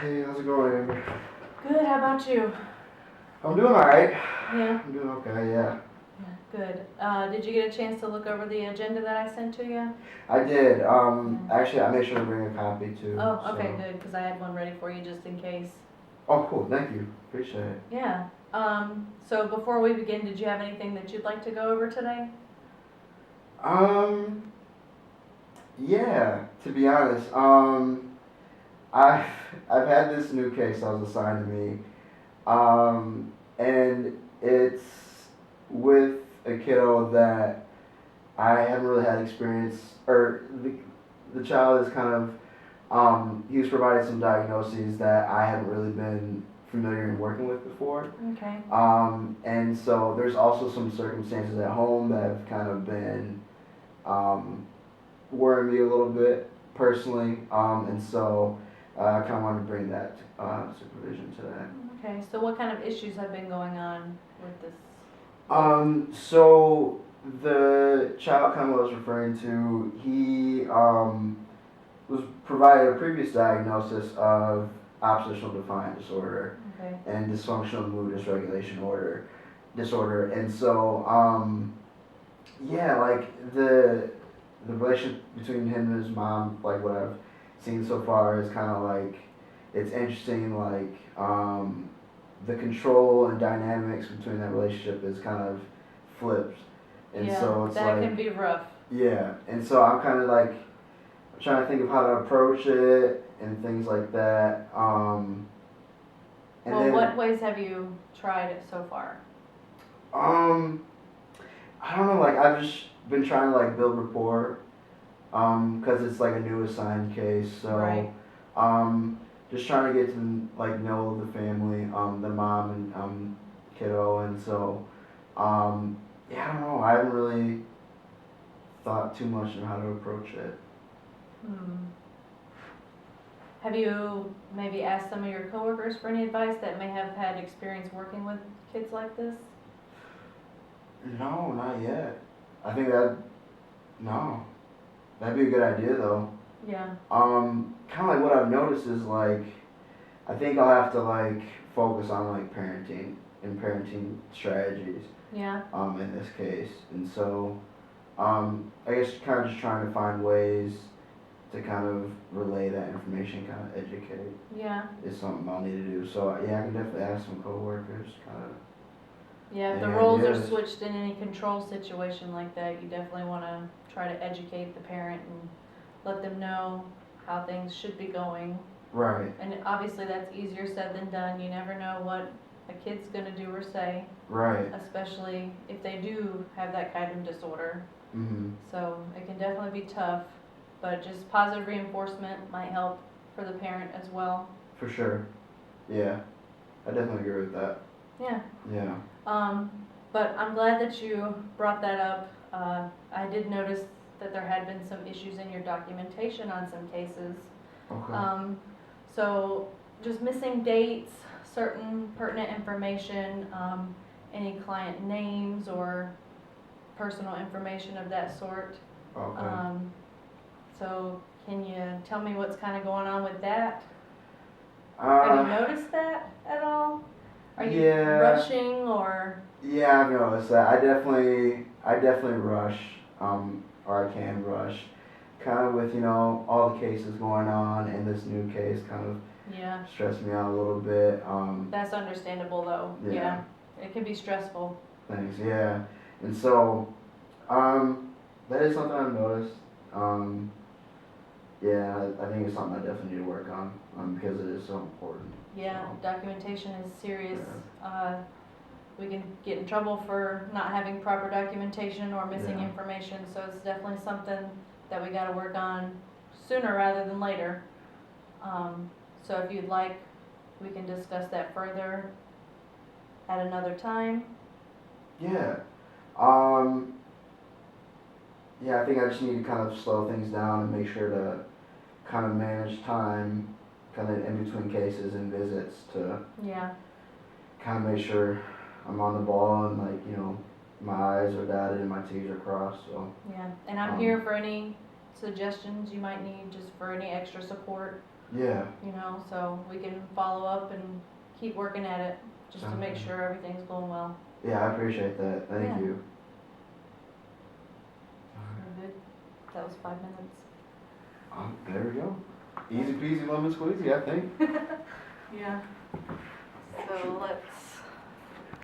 Hey, how's it going, Amber? Good, how about you? I'm doing alright. Yeah, I'm doing okay, yeah. good. Did you get a chance to look over the agenda that I sent to you? I did. Yeah. Actually, I made sure to bring a copy too. Oh, okay, So. good, because I had one ready for you just in case. Oh, cool. Thank you. Appreciate it. Yeah. So before we begin, did you have anything that you'd like to go over today? Um, yeah. To be honest, I've I've had this new case that was assigned to me. And it's with a kiddo that I haven't really had experience, or the child is kind of, he was provided some diagnoses that I haven't really been familiar in working with before. Okay. And so there's also some circumstances at home that have kind of been um, worrying me a little bit personally. And so I kind of wanted to bring that supervision today. Okay, so what kind of issues have been going on with this? So the child kind of I was referring to, he was provided a previous diagnosis of oppositional defiant disorder Okay. and dysfunctional mood dysregulation disorder, and so yeah, like the relationship between him and his mom, like what I've seen so far, is kind of like it's interesting, like the control and dynamics between that relationship is kind of flipped, and Yeah, so it's that like can be rough. yeah, and so I'm kind of like trying to think of how to approach it and things like that. And Well, then what ways have you tried it so far? um, I don't know, like I've just been trying to like build rapport, because it's like a new assigned case, Right. so just trying to get to like know the family, the mom and kiddo, and so yeah, I don't know. I haven't really thought too much on how to approach it. Hmm. Have you maybe asked some of your coworkers for any advice that may have had experience working with kids like this? No, not yet. I think that no, that'd be a good idea though. Yeah. Kind of like what I've noticed is like I think I'll have to like focus on like parenting and parenting strategies Yeah. in this case, and so I guess kind of just trying to find ways to kind of relay that information, kind of educate Yeah. is something I'll need to do. So yeah, I can definitely ask some coworkers, kind of Yeah, if the any roles are ideas. switched in any control situation like that, you definitely want to try to educate the parent and let them know how things should be going. Right, And obviously that's easier said than done. You never know what a kid's going to do or say, right. especially if they do have that kind of disorder. Mhm. So it can definitely be tough, but just positive reinforcement might help for the parent as well. For sure. Yeah, I definitely agree with that. Yeah. Yeah. Um, but I'm glad that you brought that up. I did notice that there had been some issues in your documentation on some cases. Okay. So just missing dates, certain pertinent information, any client names or personal information of that sort. Okay. So can you tell me what's kind of going on with that? Have you noticed that at all? Are you Yeah. rushing or? Yeah, I've noticed that. I definitely rush, or I can rush, kind of with all the cases going on, and this new case kind of Yeah, stressed me out a little bit. that's understandable though. Yeah. It can be stressful. Things, yeah, and so, that is something I've noticed. Um, yeah, I think it's something I definitely need to work on, because it is so important. Yeah, So, documentation is serious. yeah. We can get in trouble for not having proper documentation or missing Yeah. information, so it's definitely something that we gotta work on sooner rather than later. So if you'd like, we can discuss that further at another time. Yeah. Um, yeah, I think I just need to kind of slow things down and make sure to kind of manage time, kind of in between cases and visits to Yeah, kind of make sure I'm on the ball and like, my I's are dotted and my T's are crossed, so. yeah, and I'm here for any suggestions you might need, just for any extra support. Yeah. you know, so we can follow up and keep working at it, just to Sounds make good. sure everything's going well. Yeah, I appreciate that. Thank Yeah. you. We're good. That was 5 minutes. There we go. Easy peasy lemon squeezy, I think. Yeah. So let's